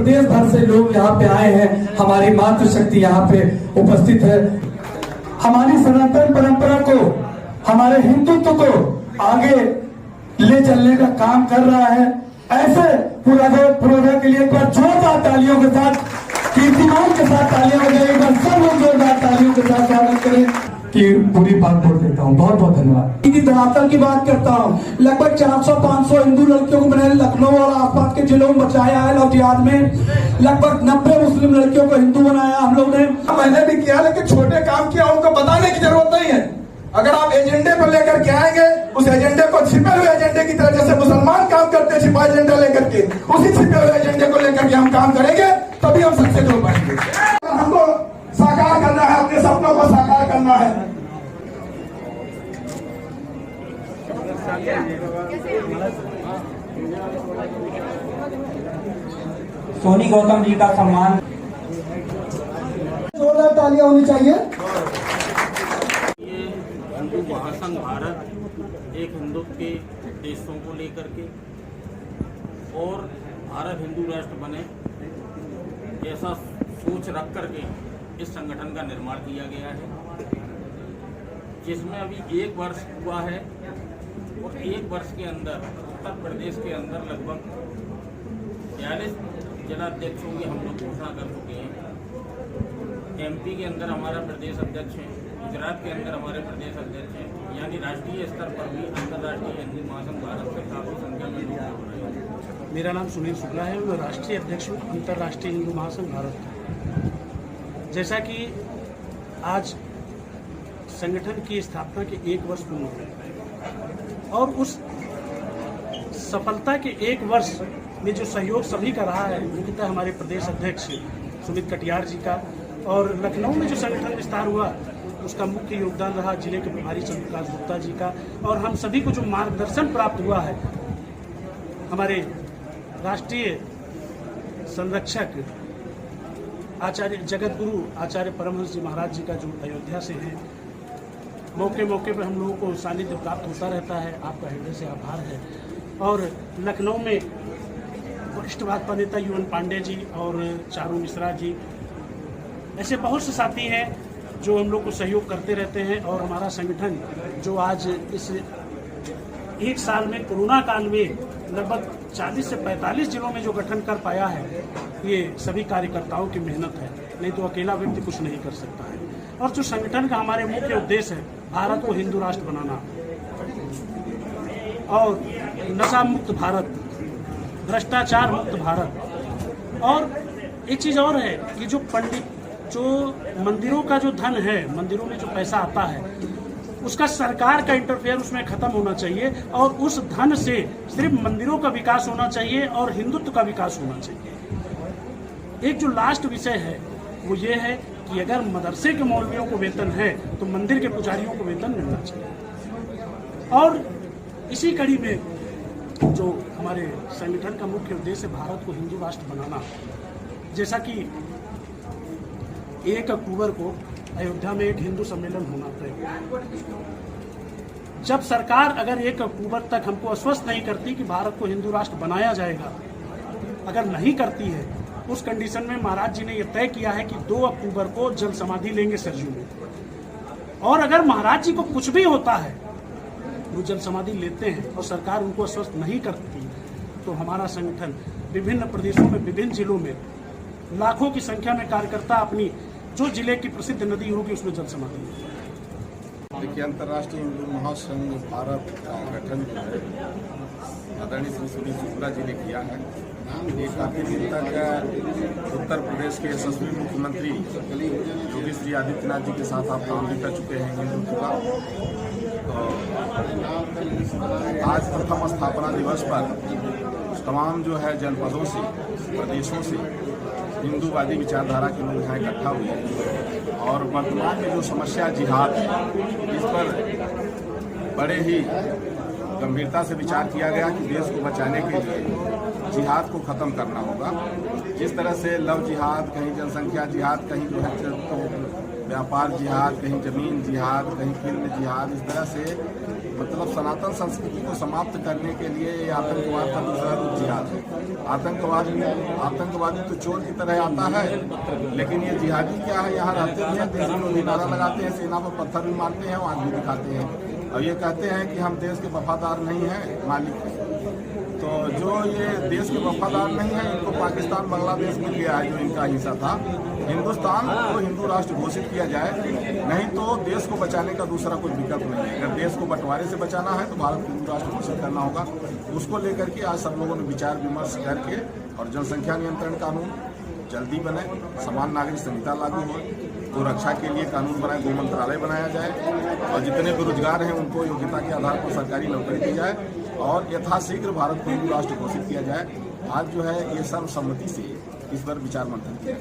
प्रदेश भर से लोग यहाँ पे आए हैं। हमारी मातृशक्ति यहाँ पे उपस्थित है। हमारी सनातन परंपरा को, हमारे हिंदुत्व को आगे ले चलने का काम कर रहा है। ऐसे पुरोधा के लिए एक बार जोरदार तालियों के साथ, कीर्तिमान के साथ तालियां बजाएं। एक बार सब लोग जोरदार तालियों के साथ स्वागत करें कि पूरी बात बोल देता हूँ। बहुत बहुत धन्यवाद। धरातल की बात करता हूँ, लगभग 400-500 हिंदू लड़कियों को मैंने लखनऊ और आसपास के जिलों में बचाया है। लव जिहाद में लगभग 90 मुस्लिम लड़कियों को हिंदू बनाया हम लोग ने। मैंने भी किया, लेकिन छोटे काम किया, उनको बताने की जरूरत नहीं है। अगर आप एजेंडे पर लेकर के आएंगे, उस एजेंडे को छिपे हुए एजेंडे की तरह, जैसे मुसलमान काम करते छिपा एजेंडा लेकर के, उसी छिपे हुए एजेंडे को लेकर के हम काम करेंगे, तभी हम सक्सेस हो पाएंगे। हमको साकार करना है, अपने सपनों को साकार करना है। सोनी गौतम जी का सम्मान। जोरदार तालियां होनी चाहिए। ये हिंदू महासंघ भारत एक हिंदुत्व के देशों को लेकर के और भारत हिंदू राष्ट्र बने, ऐसा सोच रख करके इस संगठन का निर्माण किया गया है, जिसमें अभी 1 वर्ष हुआ है। और 1 वर्ष के अंदर उत्तर प्रदेश के अंदर लगभग 42 जिलाध्यक्षों की हम लोग घोषणा कर चुके हैं। MP के अंदर हमारा प्रदेश अध्यक्ष है, गुजरात के अंदर हमारे प्रदेश अध्यक्ष हैं, यानी राष्ट्रीय स्तर पर भी अंतर्राष्ट्रीय हिंदू महासंघ भारत से काफी संख्या में लोग हो रहे हैं। मेरा नाम सुनील शुक्ला है, मैं राष्ट्रीय अध्यक्ष हूँ अंतर्राष्ट्रीय हिंदू महासंघ भारत का। जैसा कि आज संगठन की स्थापना के 1 वर्ष पूर्ण हुए और उस सफलता के 1 वर्ष में जो सहयोग सभी का रहा है, मुख्यतः हमारे प्रदेश अध्यक्ष सुमित कटियार जी का, और लखनऊ में जो संगठन विस्तार हुआ उसका मुख्य योगदान रहा जिले के प्रभारी चंद्रकांत गुप्ता जी का। और हम सभी को जो मार्गदर्शन प्राप्त हुआ है, हमारे राष्ट्रीय संरक्षक आचार्य जगत गुरु आचार्य परमहंस जी महाराज जी का, जो अयोध्या से हैं, मौके मौके पर हम लोगों को सानिध्य प्राप्त होता रहता है। आपका हृदय से आभार है। और लखनऊ में वरिष्ठ भाजपा नेता UN पांडे जी और चारू मिश्रा जी, ऐसे बहुत से साथी हैं जो हम लोग को सहयोग करते रहते हैं। और हमारा संगठन जो आज इस 1 साल में कोरोना काल में लगभग 40 से 45 जिलों में जो गठन कर पाया है, ये सभी कार्यकर्ताओं की मेहनत है, नहीं तो अकेला व्यक्ति कुछ नहीं कर सकता है। और जो संगठन का हमारे मुख्य उद्देश्य है, भारत को हिंदू राष्ट्र बनाना और नशा मुक्त भारत, भ्रष्टाचार मुक्त भारत। और एक चीज और है कि जो मंदिरों का जो धन है, मंदिरों में जो पैसा आता है, उसका सरकार का इंटरफेयर उसमें खत्म होना चाहिए और उस धन से सिर्फ मंदिरों का विकास होना चाहिए और हिंदुत्व का विकास होना चाहिए। एक जो लास्ट विषय है वो ये है कि अगर मदरसे के मौलवियों को वेतन है तो मंदिर के पुजारियों को वेतन मिलना चाहिए। और इसी कड़ी में जो हमारे संगठन का मुख्य उद्देश्य है, भारत को हिंदू राष्ट्र बनाना। जैसा कि 1 अक्टूबर को अयोध्या में एक हिंदू सम्मेलन होना तय। जब सरकार अगर 1 अक्टूबर तक हमको आश्वस्त नहीं करती कि भारत को हिंदू राष्ट्र बनाया जाएगा, अगर नहीं करती है, उस कंडीशन में महाराज जी ने यह तय किया है कि 2 अक्टूबर को जल समाधि लेंगे सरजू में। और अगर महाराज जी को कुछ भी होता है, वो जल समाधि लेते हैं और सरकार उनको आश्वस्त नहीं करती, तो हमारा संगठन विभिन्न प्रदेशों में, विभिन्न जिलों में लाखों की संख्या में कार्यकर्ता अपनी जो जिले की प्रसिद्ध नदी होगी उसमें जल समाधि। देखिए, अंतर्राष्ट्रीय हिंदू महासंघ भारत का गठन जो है आदरणीय श्री सुनील शुक्ला जी ने किया है। ये काफी दिन तक उत्तर प्रदेश के यशस्वी मुख्यमंत्री योगी श्री आदित्यनाथ जी के साथ आप काम भी कर चुके हैं हिंदुत्व का। आज प्रथम स्थापना दिवस पर तमाम जो है जनपदों से, प्रदेशों से हिंदूवादी विचारधारा के लोग यहाँ इकट्ठा हुए और वर्तमान में जो समस्या जिहाद है, इस पर बड़े ही गंभीरता से विचार किया गया कि देश को बचाने के लिए जिहाद को ख़त्म करना होगा। जिस तरह से लव जिहाद, कहीं जनसंख्या जिहाद, कहीं जो है तो व्यापार जिहाद, कहीं जमीन जिहाद, कहीं फिल्म जिहाद, इस तरह से मतलब सनातन संस्कृति को समाप्त करने के लिए ये आतंकवाद का दूसरा रूप जिहाद है। आतंकवादी तो चोर की तरह आता है, लेकिन ये जिहादी क्या है, यहाँ रहते भी हैं, देश विरोधी नारा लगाते हैं, सेना पर पत्थर भी मारते हैं, आग भी दिखाते हैं और ये कहते हैं कि हम देश के वफादार नहीं हैं, मालिक हैं। तो जो ये देश के वफादार नहीं है, इनको पाकिस्तान बांग्लादेश मिल गया है जो इनका हिस्सा था। हिंदुस्तान को हिंदू राष्ट्र घोषित किया जाए, नहीं तो देश को बचाने का दूसरा कोई विकल्प नहीं है। अगर देश को बंटवारे से बचाना है तो भारत को हिंदू राष्ट्र घोषित करना होगा। उसको लेकर के आज सब लोगों ने विचार विमर्श करके और जनसंख्या नियंत्रण कानून जल्दी बने, समान नागरिक संहिता लागू हो, तो रक्षा के लिए कानून बनाए, गृह मंत्रालय बनाया जाए और जितने बेरोजगार हैं उनको योग्यता के आधार पर सरकारी नौकरी दी जाए और यथाशीघ्र भारत को हिंदू राष्ट्र घोषित किया जाए। आज जो है ये सर्वसम्मति से इस पर विचार मंथन किया।